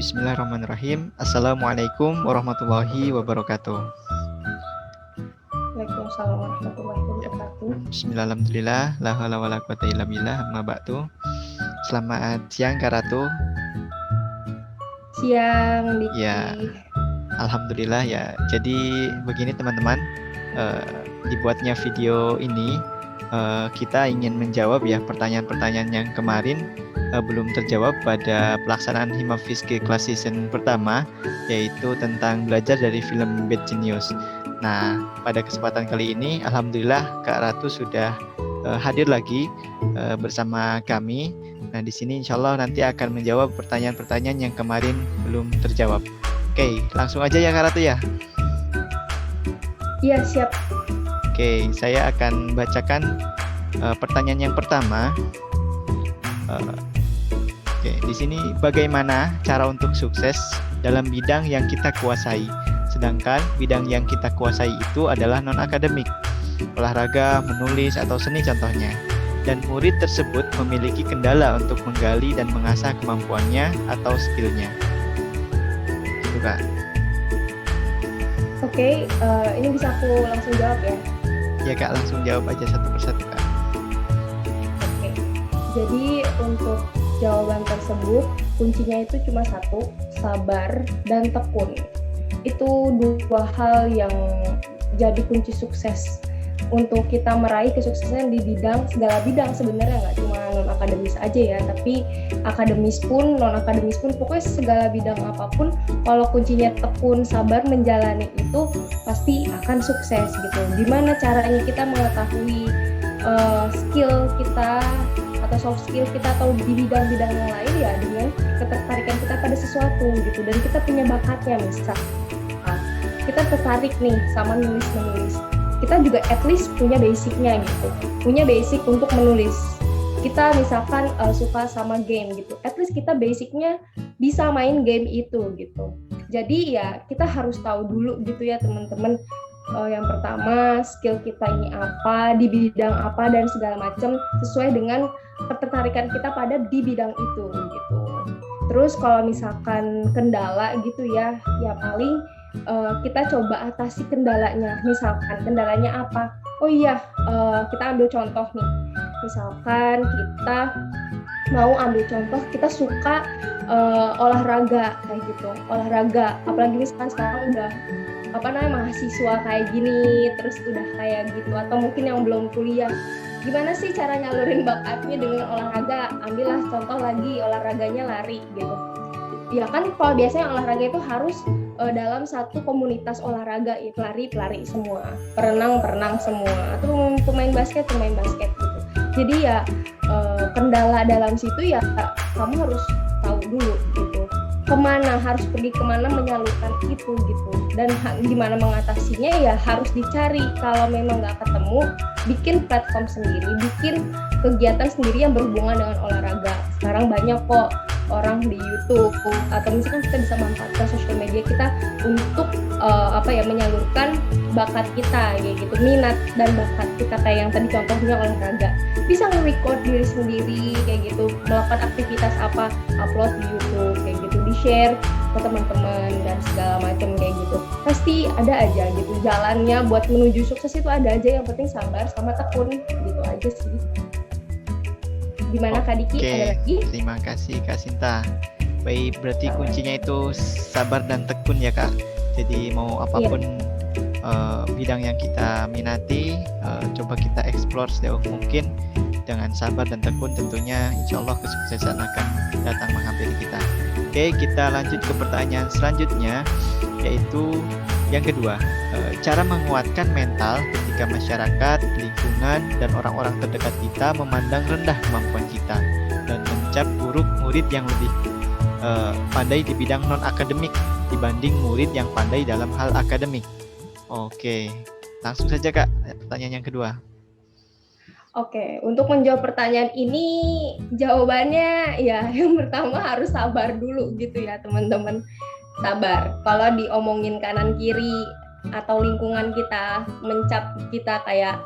Bismillahirrahmanirrahim. Assalamualaikum warahmatullahi wabarakatuh. Waalaikumsalam warahmatullahi wabarakatuh. Bismillahirrahmanirrahim. La haula wala quwata illa billah. Amma ba'du. Selamat siang Kak Ratu. Siang, Diki. Ya, alhamdulillah ya. Jadi begini teman-teman, dibuatnya video ini kita ingin menjawab ya pertanyaan-pertanyaan yang kemarin belum terjawab pada pelaksanaan Himafiz kelas season pertama, yaitu tentang belajar dari film Bad Genius. Nah, pada kesempatan kali ini alhamdulillah Kak Ratu sudah hadir lagi bersama kami. Nah, di sini insya Allah nanti akan menjawab pertanyaan-pertanyaan yang kemarin belum terjawab. Oke, langsung aja ya Kak Ratu ya. Iya, siap. Oke, saya akan bacakan pertanyaan yang pertama. Oke, di sini bagaimana cara untuk sukses dalam bidang yang kita kuasai? Sedangkan bidang yang kita kuasai itu adalah non-akademik, olahraga, menulis, atau seni contohnya. Dan murid tersebut memiliki kendala untuk menggali dan mengasah kemampuannya atau skillnya. Itu Kak. Oke, ini bisa aku langsung jawab ya? Ya Kak, langsung jawab aja satu persatu Kak. Oke, jadi untuk jawaban tersebut kuncinya itu cuma satu, sabar dan tekun. Itu dua hal yang jadi kunci sukses untuk kita meraih kesuksesan di segala bidang sebenarnya, nggak cuma non akademis aja ya, tapi akademis pun, non akademis pun, pokoknya segala bidang apapun, kalau kuncinya tekun, sabar menjalani itu pasti akan sukses gitu. Gimana caranya kita mengetahui skill kita atau soft skill kita atau di bidang-bidang yang lain ya dengan ketertarikan kita pada sesuatu gitu, dan kita punya bakatnya. Misal kita tertarik nih sama nulis, kita juga at least punya basicnya gitu, punya basic untuk menulis. Kita misalkan suka sama game gitu, at least kita basicnya bisa main game itu gitu. Jadi ya kita harus tahu dulu gitu ya teman-teman, yang pertama skill kita ini apa, di bidang apa, dan segala macam sesuai dengan ketertarikan kita pada di bidang itu gitu. Terus kalau misalkan kendala gitu ya paling kita coba atasi kendalanya. Misalkan kendalanya apa? Oh iya, kita ambil contoh nih. Misalkan kita mau ambil contoh, kita suka olahraga kayak gitu. Olahraga, apalagi misalkan sekarang udah mahasiswa kayak gini, terus udah kayak gitu, atau mungkin yang belum kuliah. Gimana sih cara nyalurin bakatnya dengan olahraga? Ambillah contoh lagi, olahraganya lari gitu. Ya kan kalau biasanya olahraga itu harus dalam satu komunitas olahraga, itu pelari semua, perenang semua, atau pemain basket gitu. Jadi ya kendala dalam situ ya kamu harus tahu dulu gitu, harus pergi kemana menyalurkan itu gitu, dan gimana mengatasinya ya harus dicari. Kalau memang nggak ketemu, bikin platform sendiri, bikin kegiatan sendiri yang berhubungan dengan olahraga. Sekarang banyak kok orang di YouTube, atau misalkan kita bisa manfaatkan sosial media kita untuk menyalurkan bakat kita kayak gitu, minat dan bakat kita kayak yang tadi contohnya olahraga. Bisa nge-record diri sendiri kayak gitu, melakukan aktivitas apa, upload di YouTube kayak gitu, di-share ke teman-teman dan segala macam kayak gitu. Pasti ada aja gitu jalannya buat menuju sukses, itu ada aja, yang penting sabar sama tekun gitu aja sih. Gimana Kak Diki? Ada lagi? Terima kasih Kak Sinta. Baik, berarti kuncinya itu sabar dan tekun ya Kak. Jadi mau apapun bidang yang kita minati, coba kita explore sejauh mungkin dengan sabar dan tekun, tentunya insya Allah kesuksesan akan datang menghampiri kita. Oke, kita lanjut ke pertanyaan selanjutnya, yaitu yang kedua, cara menguatkan mental ketika masyarakat, lingkungan, dan orang-orang terdekat kita memandang rendah kemampuan kita dan mencap buruk murid yang lebih pandai di bidang non-akademik dibanding murid yang pandai dalam hal akademik. Oke, langsung saja Kak, pertanyaan yang kedua. Oke, untuk menjawab pertanyaan ini, jawabannya ya yang pertama harus sabar dulu gitu ya teman-teman. Sabar. Kalau diomongin kanan kiri atau lingkungan kita mencap kita kayak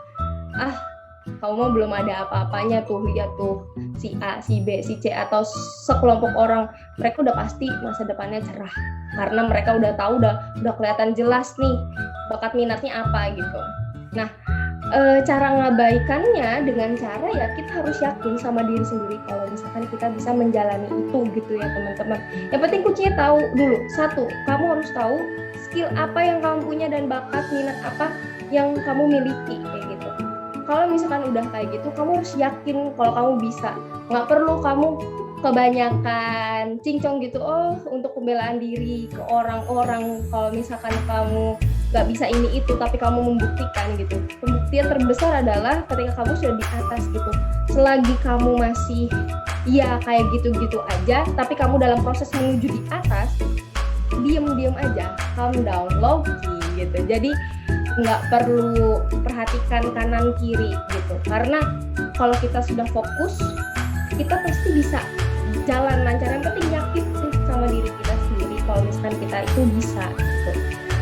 Kamu mah belum ada apa-apanya tuh, lihat tuh si A, si B, si C atau sekelompok orang, mereka udah pasti masa depannya cerah karena mereka udah tahu, udah kelihatan jelas nih bakat minatnya apa gitu. Nah, cara ngabaikannya dengan cara ya kita harus yakin sama diri sendiri kalau misalkan kita bisa menjalani itu gitu ya teman-teman. Yang penting kuncinya tahu dulu, satu, kamu harus tahu skill apa yang kamu punya dan bakat minat apa yang kamu miliki kayak gitu. Kalau misalkan udah kayak gitu, kamu harus yakin kalau kamu bisa. Nggak perlu kamu kebanyakan cincong gitu, untuk pembelaan diri ke orang-orang kalau misalkan kamu nggak bisa ini itu, tapi kamu membuktikan gitu. Pembuktian terbesar adalah ketika kamu sudah di atas gitu. Selagi kamu masih ya kayak gitu-gitu aja, tapi kamu dalam proses menuju di atas, diem aja, calm down, low key gitu. Jadi nggak perlu perhatikan kanan kiri gitu, karena kalau kita sudah fokus, kita pasti bisa jalan lancar. Yang penting yakin sama diri kita sendiri kalau misalkan kita itu bisa gitu.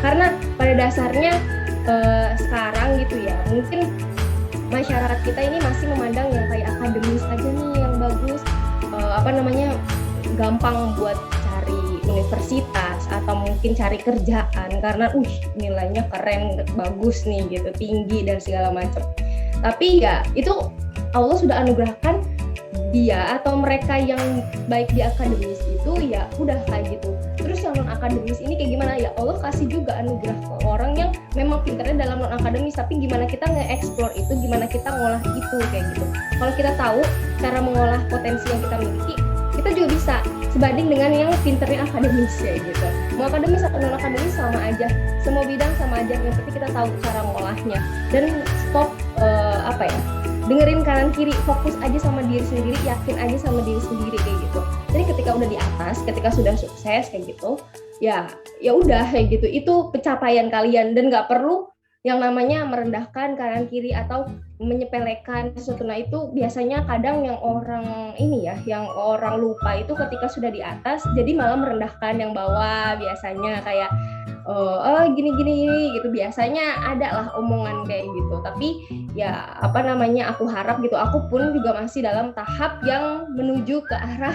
Karena pada dasarnya sekarang gitu ya, mungkin masyarakat kita ini masih memandang yang kayak akademis aja nih yang bagus, gampang buat cari universitas atau mungkin cari kerjaan karena nilainya keren, bagus nih gitu, tinggi dan segala macam. Tapi ya itu Allah sudah anugerahkan dia atau mereka yang baik di akademis itu ya udah kayak gitu. Terus yang non akademis ini kayak gimana ya, Allah kasih juga anugerah ke orang yang memang pintarnya dalam non akademis, tapi gimana kita nge-explore itu, gimana kita ngolah itu kayak gitu. Kalau kita tahu cara mengolah potensi yang kita miliki, kita juga bisa sebanding dengan yang pintarnya akademis ya gitu. Mau akademis atau non akademis sama aja, semua bidang sama aja, yang penting kita tahu cara mengolahnya dan stop dengerin kanan kiri, fokus aja sama diri sendiri, yakin aja sama diri sendiri kayak gitu. Jadi ketika udah di atas, ketika sudah sukses kayak gitu, ya udah kayak gitu, itu pencapaian kalian dan nggak perlu yang namanya merendahkan kanan kiri atau menyepelekan sesuatu. Nah itu biasanya kadang yang orang ini ya, yang orang lupa itu ketika sudah di atas, jadi malah merendahkan yang bawah biasanya kayak gini gitu, biasanya ada lah omongan kayak gitu. Tapi ya aku harap gitu, aku pun juga masih dalam tahap yang menuju ke arah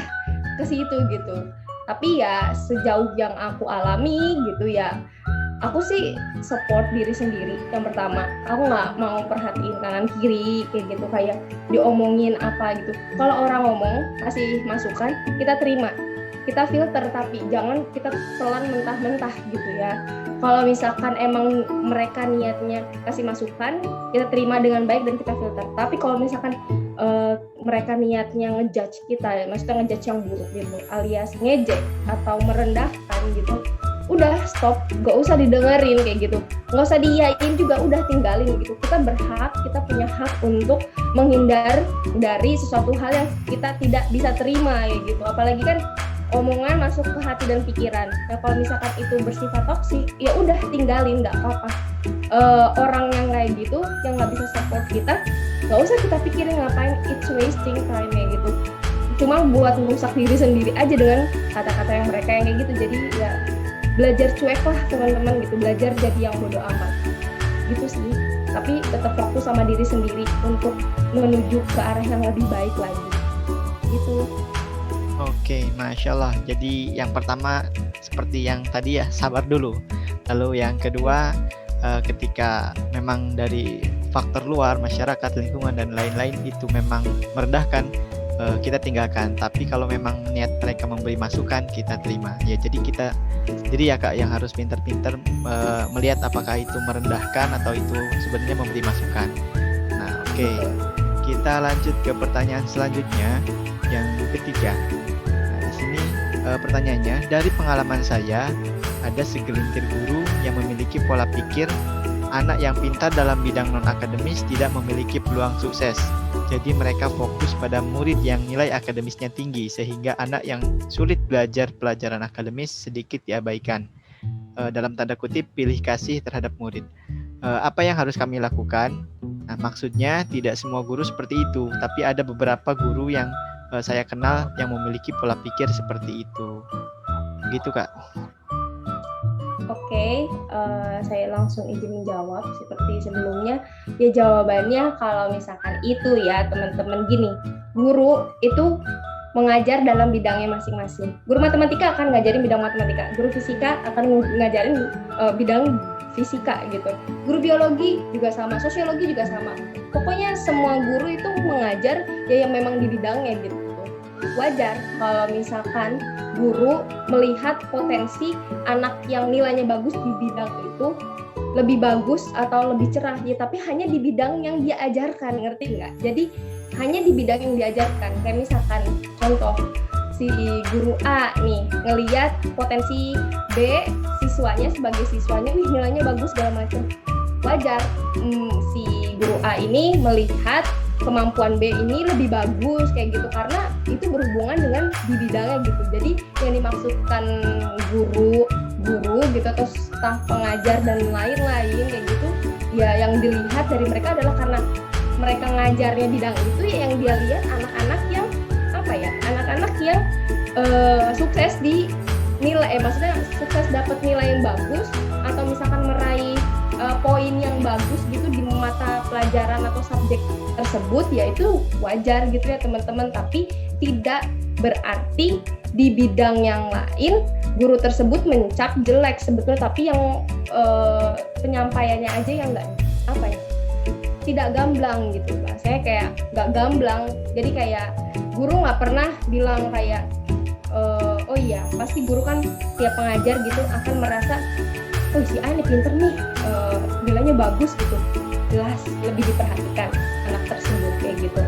ke situ gitu. Tapi ya sejauh yang aku alami gitu ya, aku sih support diri sendiri. Yang pertama, aku nggak mau perhatiin kanan kiri kayak gitu, kayak diomongin apa gitu. Kalau orang ngomong kasih masukan, kita terima, kita filter, tapi jangan kita telan mentah-mentah gitu ya. Kalau misalkan emang mereka niatnya kasih masukan, kita terima dengan baik dan kita filter. Tapi kalau misalkan mereka niatnya ngejudge kita, maksudnya ngejudge yang buruk gitu, alias ngejek atau merendahkan gitu, udah stop, gak usah didengerin kayak gitu, gak usah diiyain juga, udah tinggalin gitu. Kita berhak, kita punya hak untuk menghindar dari sesuatu hal yang kita tidak bisa terima kayak gitu. Apalagi kan omongan masuk ke hati dan pikiran. Nah kalau misalkan itu bersifat toksik, ya udah tinggalin, nggak apa-apa. Orang yang kayak gitu, yang nggak bisa support kita, nggak usah kita pikirin ngapain, it's wasting time ya gitu. Cuma buat merusak diri sendiri aja dengan kata-kata yang mereka yang kayak gitu. Jadi ya belajar cuek lah teman-teman gitu, belajar jadi yang bodo amat gitu sih. Tapi tetap fokus sama diri sendiri untuk menuju ke arah yang lebih baik lagi gitu. Oke, Masya Allah. Jadi yang pertama seperti yang tadi ya, sabar dulu. Lalu yang kedua, ketika memang dari faktor luar, masyarakat, lingkungan, dan lain-lain itu memang merendahkan, kita tinggalkan. Tapi kalau memang niat mereka memberi masukan, kita terima. Ya, jadi kita sendiri ya Kak yang harus pintar-pintar melihat apakah itu merendahkan atau itu sebenarnya memberi masukan. Nah, oke. Kita lanjut ke pertanyaan selanjutnya, yang ketiga. Pertanyaannya, dari pengalaman saya, ada segelintir guru yang memiliki pola pikir anak yang pintar dalam bidang non-akademis tidak memiliki peluang sukses. Jadi mereka fokus pada murid yang nilai akademisnya tinggi, sehingga anak yang sulit belajar pelajaran akademis sedikit diabaikan. Dalam tanda kutip, pilih kasih terhadap murid. Apa yang harus kami lakukan? Nah, maksudnya tidak semua guru seperti itu, tapi ada beberapa guru yang saya kenal yang memiliki pola pikir seperti itu. Begitu Kak. Oke, saya langsung izin menjawab seperti sebelumnya. Ya jawabannya kalau misalkan itu ya teman-teman gini, guru itu mengajar dalam bidangnya masing-masing. Guru matematika akan ngajarin bidang matematika, guru fisika akan ngajarin bidang fisika gitu. Guru biologi juga sama, sosiologi juga sama. Pokoknya semua guru itu mengajar ya yang memang di bidangnya gitu. Wajar kalau misalkan guru melihat potensi anak yang nilainya bagus di bidang itu lebih bagus atau lebih cerah ya, tapi hanya di bidang yang dia ajarkan, ngerti nggak? Jadi hanya di bidang yang diajarkan. Kayak misalkan contoh si guru A nih ngelihat potensi B siswanya sebagai siswanya, nilainya bagus segala macam. Wajar si guru A ini melihat kemampuan B ini lebih bagus kayak gitu karena itu berhubungan dengan di bidangnya gitu. Jadi yang dimaksudkan guru gitu atau staf pengajar dan lain-lain kayak gitu ya, yang dilihat dari mereka adalah karena mereka ngajarnya bidang itu ya, yang dia lihat anak-anak yang apa ya, anak-anak yang sukses di nilai maksudnya sukses dapat nilai yang bagus atau misalkan meraih poin yang bagus gitu di mata pelajaran atau subjek tersebut, ya itu wajar gitu ya teman-teman. Tapi tidak berarti di bidang yang lain guru tersebut mencap jelek sebetulnya, tapi yang penyampaiannya aja yang nggak apa ya, tidak gamblang gitu lah. Saya kayak nggak gamblang, jadi kayak guru nggak pernah bilang kayak oh iya pasti guru kan tiap pengajar gitu akan merasa oh si A ini pinter nih, nilainya bagus gitu, jelas lebih diperhatikan anak tersebut kayak gitu.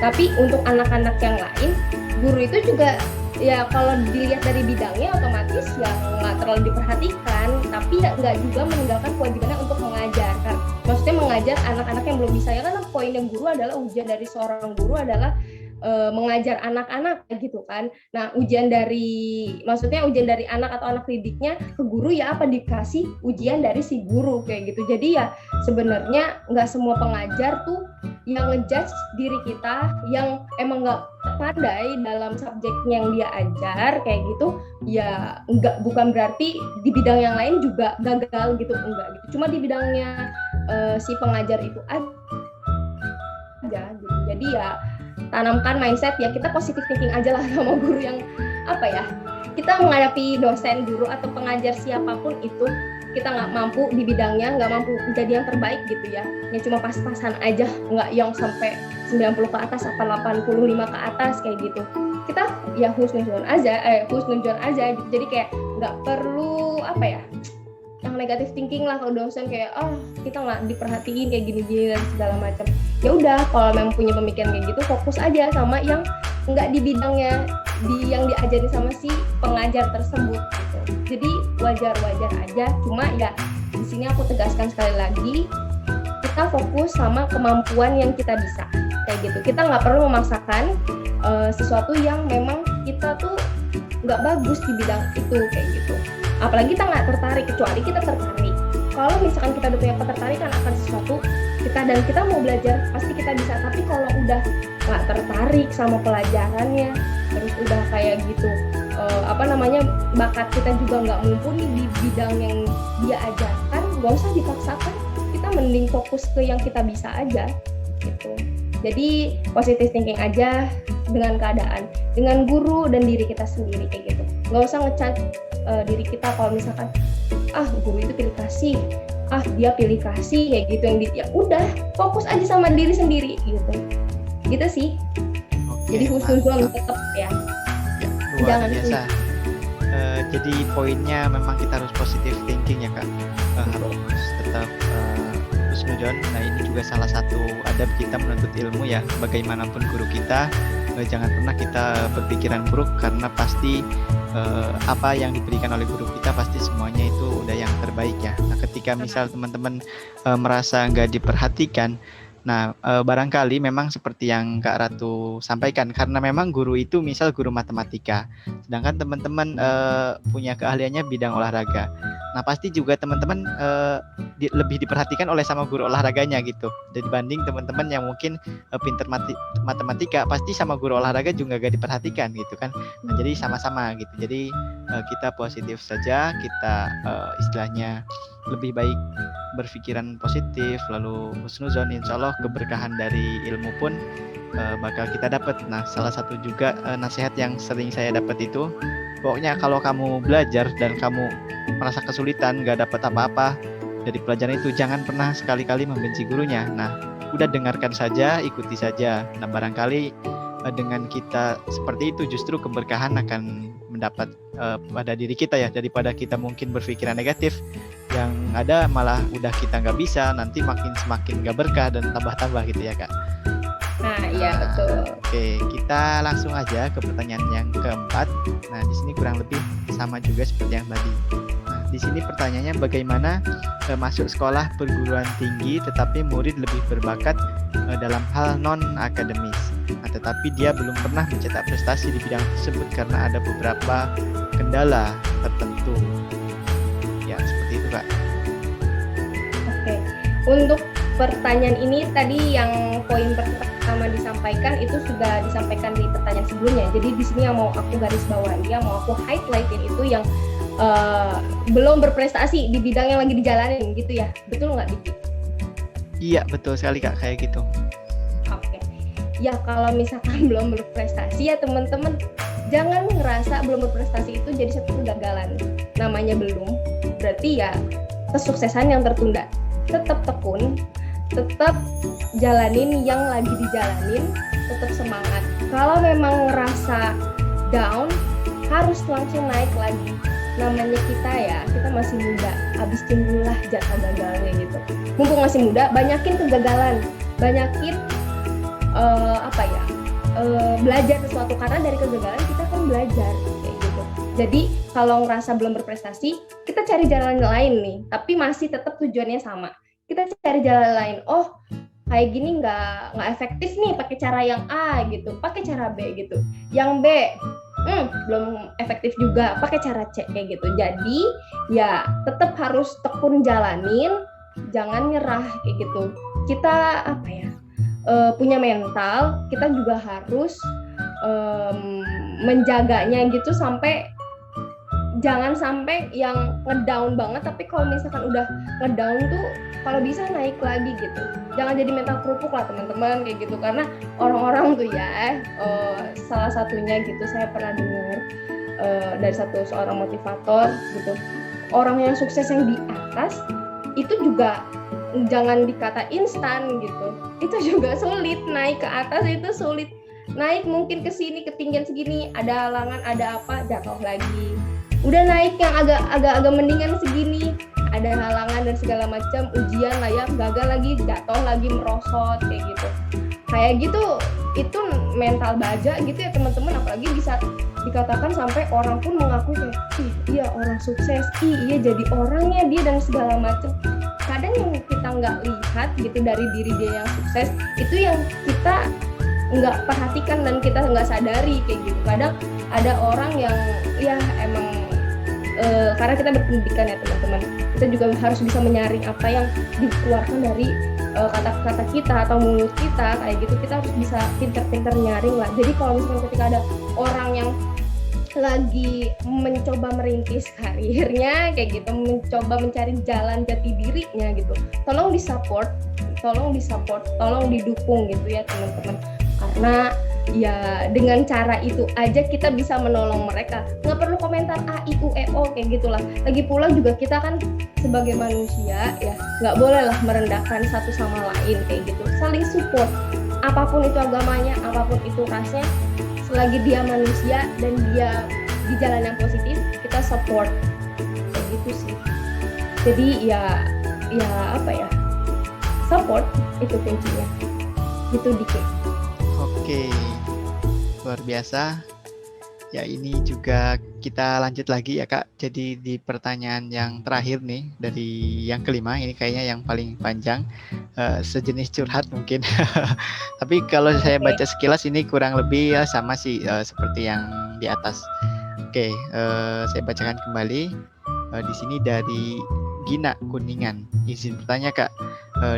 Tapi untuk anak-anak yang lain, guru itu juga ya kalau dilihat dari bidangnya otomatis ya nggak terlalu diperhatikan, tapi ya nggak juga meninggalkan kewajibannya untuk mengajar kan. Maksudnya mengajar anak-anak yang belum bisa, ya kan poin yang guru adalah ujian dari seorang guru adalah mengajar anak-anak gitu kan. Nah ujian dari anak atau anak didiknya ke guru ya apa, dikasih ujian dari si guru kayak gitu. Jadi ya sebenarnya nggak semua pengajar tuh yang ngejudge diri kita yang emang nggak pandai dalam subjek yang dia ajar kayak gitu ya, bukan berarti di bidang yang lain juga gagal gitu, enggak gitu. Cuma di bidangnya si pengajar itu aja gitu. Jadi ya tanamkan mindset ya, kita positive thinking aja lah sama guru yang apa ya, kita menghadapi dosen, guru atau pengajar siapapun itu, kita nggak mampu di bidangnya, nggak mampu menjadi yang terbaik gitu ya, yang cuma pas-pasan aja, nggak yang sampai 90 ke atas atau 85 ke atas kayak gitu. Kita ya husnuzon aja gitu. Jadi kayak nggak perlu apa ya, yang negatif thinking lah kalau dosen kayak kita nggak diperhatiin kayak gini-gini dan segala macam. Ya udah, kalau memang punya pemikiran kayak gitu, fokus aja sama yang nggak di bidangnya, yang diajari sama si pengajar tersebut gitu. Jadi wajar-wajar aja. Cuma ya di sini aku tegaskan sekali lagi, kita fokus sama kemampuan yang kita bisa kayak gitu. Kita nggak perlu memaksakan sesuatu yang memang kita tuh nggak bagus di bidang itu kayak gitu. Apalagi kita nggak tertarik, kecuali kita tertarik. Kalau misalkan kita udah punya ketertarikan akan sesuatu kita mau belajar, pasti kita bisa. Tapi kalau udah nggak tertarik sama pelajarannya, terus udah kayak gitu bakat kita juga nggak mumpuni di bidang yang dia ajarkan, nggak usah dipaksakan. Kita mending fokus ke yang kita bisa aja gitu. Jadi positive thinking aja dengan keadaan, dengan guru dan diri kita sendiri kayak gitu. Nggak usah ngecat diri kita kalau misalkan guru itu pilih kasih, dia pilih kasih kayak gitu, yang ya udah fokus aja sama diri sendiri gitu sih. Jadi husnuzon tetap ya luar jangan biasa. Jadi poinnya memang kita harus positive thinking ya Kak, harus tetap husnuzon. Nah ini juga salah satu adab kita menuntut ilmu ya, bagaimanapun guru kita, jangan pernah kita berpikiran buruk, karena pasti apa yang diberikan oleh guru kita pasti semuanya itu udah yang terbaik ya. Nah ketika misal teman-teman merasa nggak diperhatikan, Nah, barangkali memang seperti yang Kak Ratu sampaikan, karena memang guru itu misal guru matematika, sedangkan teman-teman punya keahliannya bidang olahraga. Nah, pasti juga teman-teman lebih diperhatikan oleh sama guru olahraganya gitu. Dibanding teman-teman yang mungkin pinter matematika, pasti sama guru olahraga juga gak diperhatikan gitu kan. Nah, jadi sama-sama gitu. Jadi kita positif saja, kita istilahnya lebih baik berpikiran positif, lalu husnuzon, insya Allah keberkahan dari ilmu pun bakal kita dapat. Nah, salah satu juga nasihat yang sering saya dapat itu, pokoknya kalau kamu belajar dan kamu merasa kesulitan, gak dapat apa-apa dari pelajaran itu, jangan pernah sekali-kali membenci gurunya. Nah, udah dengarkan saja, ikuti saja. Nah, barangkali dengan kita seperti itu justru keberkahan akan mendapat pada diri kita ya, daripada kita mungkin berpikiran negatif, yang ada malah udah kita nggak bisa, nanti semakin nggak berkah dan tambah-tambah gitu ya Kak. Nah, iya betul. Oke, kita langsung aja ke pertanyaan yang keempat. Nah, di sini kurang lebih sama juga seperti yang tadi. Nah, di sini pertanyaannya, bagaimana masuk sekolah perguruan tinggi tetapi murid lebih berbakat dalam hal non akademis, nah, tetapi dia belum pernah mencetak prestasi di bidang tersebut karena ada beberapa kendala tertentu. Ya, seperti itu Kak. Oke, untuk pertanyaan ini tadi yang poin pertama disampaikan itu sudah disampaikan di pertanyaan sebelumnya. Jadi di sini yang mau aku garis bawahi, yang mau aku highlightin itu yang belum berprestasi di bidang yang lagi dijalanin gitu ya. Betul nggak Diki? Iya, betul sekali Kak, kayak gitu. Oke. Ya kalau misalkan belum berprestasi ya teman-teman jangan ngerasa belum berprestasi itu jadi satu kegagalan. Namanya belum, berarti ya kesuksesan yang tertunda. Tetap tekun, tetap jalanin yang lagi dijalanin, tetap semangat. Kalau memang ngerasa down, harus langsung naik lagi. Namanya kita masih muda, habis timbullah jatah gagalnya gitu. Mumpung masih muda, banyakin kegagalan, banyakin belajar sesuatu, karena dari kegagalan kita kan belajar kayak gitu. Jadi kalau ngerasa belum berprestasi, kita cari jalan lain nih, tapi masih tetap tujuannya sama. Kita cari jalan lain. Oh, kayak gini nggak efektif nih pakai cara yang A gitu, pakai cara B gitu. Yang B belum efektif juga, pakai cara C kayak gitu. Jadi ya tetap harus tekun jalanin, jangan nyerah kayak gitu. Kita punya mental, kita juga harus menjaganya gitu, sampai jangan sampai yang ngedown banget, tapi kalau misalkan udah ngedown tuh kalau bisa naik lagi gitu. Jangan jadi mental kerupuk lah teman-teman kayak gitu, karena orang-orang tuh ya salah satunya gitu saya pernah dengar dari seorang motivator gitu, orang yang sukses yang di atas itu juga jangan dikata instan gitu, itu juga sulit naik ke atas, itu sulit naik, mungkin ke sini ketinggian segini ada halangan, ada apa, jatuh lagi. Udah naik yang agak mendingan segini, ada halangan dan segala macam, ujian lah ya, gagal lagi, jatuh lagi, merosot kayak gitu. Kayak gitu, itu mental baja gitu ya teman-teman, apalagi bisa dikatakan sampai orang pun mengaku kayak, iya orang sukses, iya jadi orangnya dia dan segala macam. Kadang yang kita nggak lihat gitu dari diri dia yang sukses, itu yang kita nggak perhatikan dan kita nggak sadari kayak gitu. Kadang ada orang yang ya emang karena kita berpendidikan ya teman-teman, kita juga harus bisa menyaring apa yang dikeluarkan dari kata-kata kita atau mulut kita kayak gitu. Kita harus bisa pinter-pinter nyaring lah. Jadi kalau misalkan ketika ada orang yang lagi mencoba merintis karirnya kayak gitu, mencoba mencari jalan jati dirinya gitu, tolong disupport, tolong didukung gitu ya teman-teman, karena ya dengan cara itu aja kita bisa menolong mereka. Nggak perlu komentar A, I, U, E, O kayak gitulah. Lagi pula juga kita kan sebagai manusia ya nggak boleh lah merendahkan satu sama lain kayak gitu. Saling support, apapun itu agamanya, apapun itu rasnya, selagi dia manusia dan dia di jalan yang positif, kita support kayak gitu sih. Jadi ya support itu kuncinya gitu dikit. Oke, luar biasa. Ya, ini juga kita lanjut lagi ya Kak. Jadi di pertanyaan yang terakhir nih dari yang kelima, ini kayaknya yang paling panjang, sejenis curhat mungkin. Tapi kalau saya Oke. baca sekilas ini kurang lebih ya sama sih seperti yang di atas. Oke, saya bacakan kembali. Di sini dari Gina Kuningan. Izin bertanya Kak,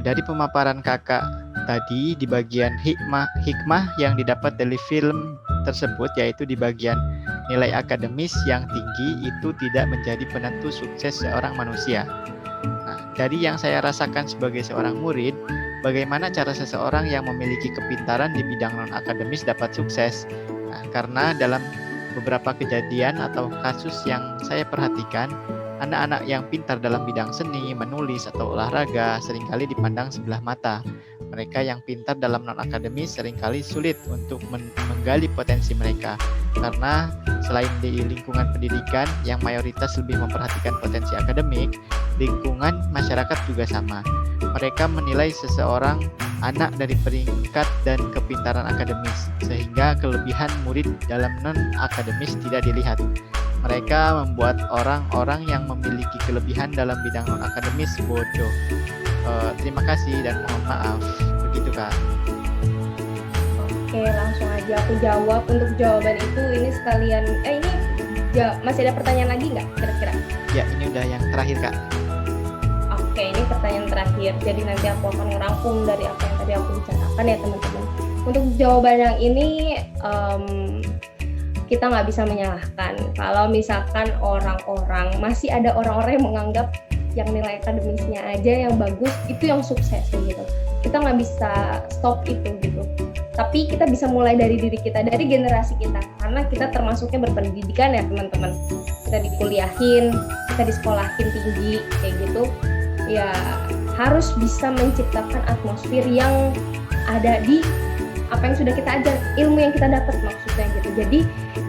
dari pemaparan Kakak tadi di bagian hikmah yang didapat dari film tersebut, yaitu di bagian nilai akademis yang tinggi itu tidak menjadi penentu sukses seorang manusia. Nah, dari yang saya rasakan sebagai seorang murid, bagaimana cara seseorang yang memiliki kepintaran di bidang non-akademis dapat sukses? Nah, karena dalam beberapa kejadian atau kasus yang saya perhatikan, anak-anak yang pintar dalam bidang seni, menulis, atau olahraga seringkali dipandang sebelah mata. Mereka yang pintar dalam non-akademis seringkali sulit untuk menggali potensi mereka. Karena selain di lingkungan pendidikan yang mayoritas lebih memperhatikan potensi akademik, lingkungan masyarakat juga sama. Mereka menilai seseorang anak dari peringkat dan kepintaran akademis, sehingga kelebihan murid dalam non-akademis tidak dilihat. Mereka membuat orang-orang yang memiliki kelebihan dalam bidang non-akademis bodoh. Terima kasih dan mohon maaf. Begitu Kak. Oke, langsung aja aku jawab. Untuk jawaban itu ini sekalian, ini masih ada pertanyaan lagi nggak kira-kira? Ya, ini udah yang terakhir Kak. Oke, ini pertanyaan terakhir. Jadi nanti aku akan ngerangkum dari apa yang tadi aku bicarakan ya teman-teman. Untuk jawaban yang ini, kita nggak bisa menyalahkan. Kalau misalkan masih ada orang-orang yang menganggap yang nilai akademisnya aja yang bagus, itu yang sukses gitu. Kita nggak bisa stop itu gitu. Tapi kita bisa mulai dari diri kita, dari generasi kita. Karena kita termasuknya berpendidikan ya teman-teman. Kita dikuliahin, kita disekolahin tinggi, kayak gitu. Ya harus bisa menciptakan atmosfer yang ada di apa yang sudah kita ajar, ilmu yang kita dapat maksudnya gitu. Jadi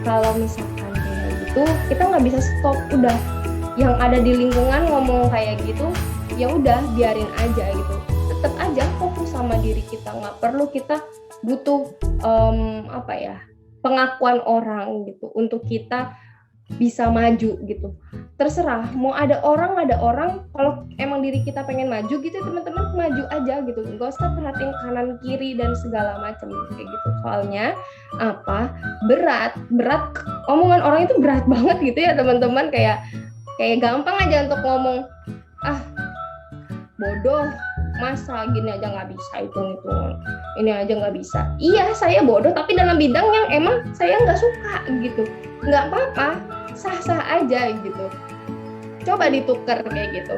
kalau misalkan kayak gitu, kita nggak bisa stop, udah yang ada di lingkungan ngomong kayak gitu, ya udah biarin aja gitu. Tetap aja fokus sama diri kita, nggak perlu kita butuh pengakuan orang gitu untuk kita bisa maju gitu. Terserah mau ada orang kalau emang diri kita pengen maju gitu teman-teman, maju aja gitu, nggak usah perhatiin kanan kiri dan segala macam kayak gitu. Soalnya berat omongan orang itu berat banget gitu ya teman-teman, kayak gampang aja untuk ngomong bodoh, masa gini aja nggak bisa, hitung-hitung ini aja nggak bisa. Iya saya bodoh, tapi dalam bidang yang emang saya nggak suka gitu, nggak apa-apa, sah-sah aja gitu. Coba ditukar kayak gitu.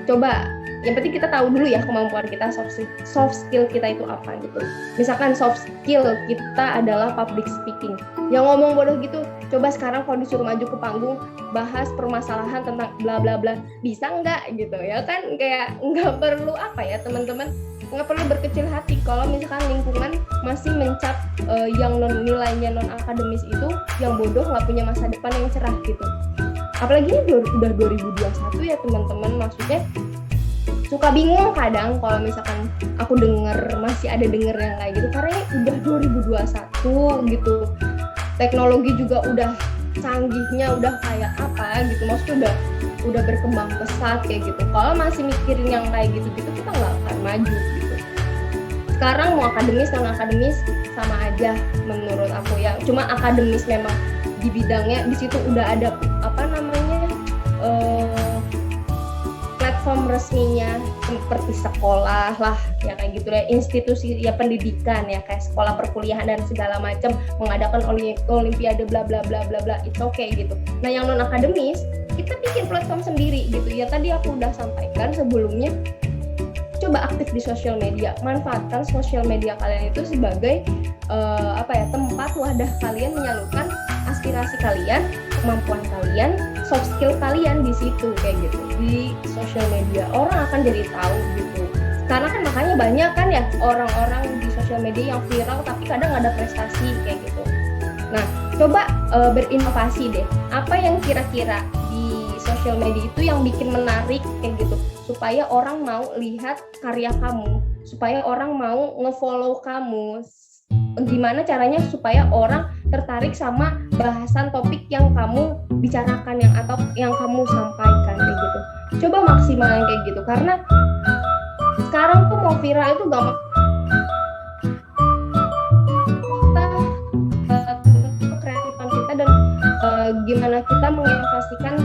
Coba, yang penting kita tahu dulu ya kemampuan kita, soft skill kita itu apa gitu. Misalkan soft skill kita adalah public speaking. Yang ngomong bodoh gitu, coba sekarang kalau disuruh maju ke panggung bahas permasalahan tentang bla bla bla, bisa nggak gitu ya kan? Kayak nggak perlu teman-teman, nggak perlu berkecil hati kalau misalkan lingkungan masih mencap yang nilainya non akademis itu yang bodoh, nggak punya masa depan yang cerah gitu. Apalagi ini udah 2021 ya teman-teman, maksudnya suka bingung kadang kalau misalkan aku masih ada denger yang kayak gitu, karena ini udah 2021 gitu, teknologi juga udah canggihnya udah kayak apa gitu, maksudnya udah berkembang pesat kayak gitu. Kalau masih mikirin yang kayak gitu-gitu, kita nggak akan maju gitu. Sekarang mau akademis non akademis sama aja menurut aku ya, cuma akademis memang di bidangnya di situ udah ada platform resminya seperti sekolah lah ya kayak gitu ya, institusi ya pendidikan ya kayak sekolah perkuliahan dan segala macam mengadakan olimpiade bla bla bla bla bla, it's okay gitu. Nah yang non akademis kita bikin platform sendiri gitu ya, tadi aku udah sampaikan sebelumnya. Coba aktif di sosial media, manfaatkan sosial media kalian itu sebagai tempat wadah kalian menyalurkan aspirasi kalian, kemampuan kalian, soft skill kalian di situ kayak gitu. Di sosial media orang akan jadi tahu gitu. Karena kan makanya banyak kan ya orang-orang di sosial media yang viral tapi kadang nggak ada prestasi kayak gitu. Nah, coba berinovasi deh. Apa yang kira-kira di sosial media itu yang bikin menarik kayak gitu, supaya orang mau lihat karya kamu, supaya orang mau nge-follow kamu. Gimana caranya supaya orang tertarik sama bahasan topik yang kamu bicarakan atau yang kamu sampaikan kayak gitu. Coba maksimalin kayak gitu, karena sekarang tuh mau viral itu gampang. Kreatifan kita dan gimana kita menginvestasikan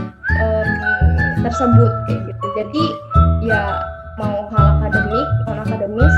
tersebut kayak gitu. Jadi ya mau hal akademik, non akademis,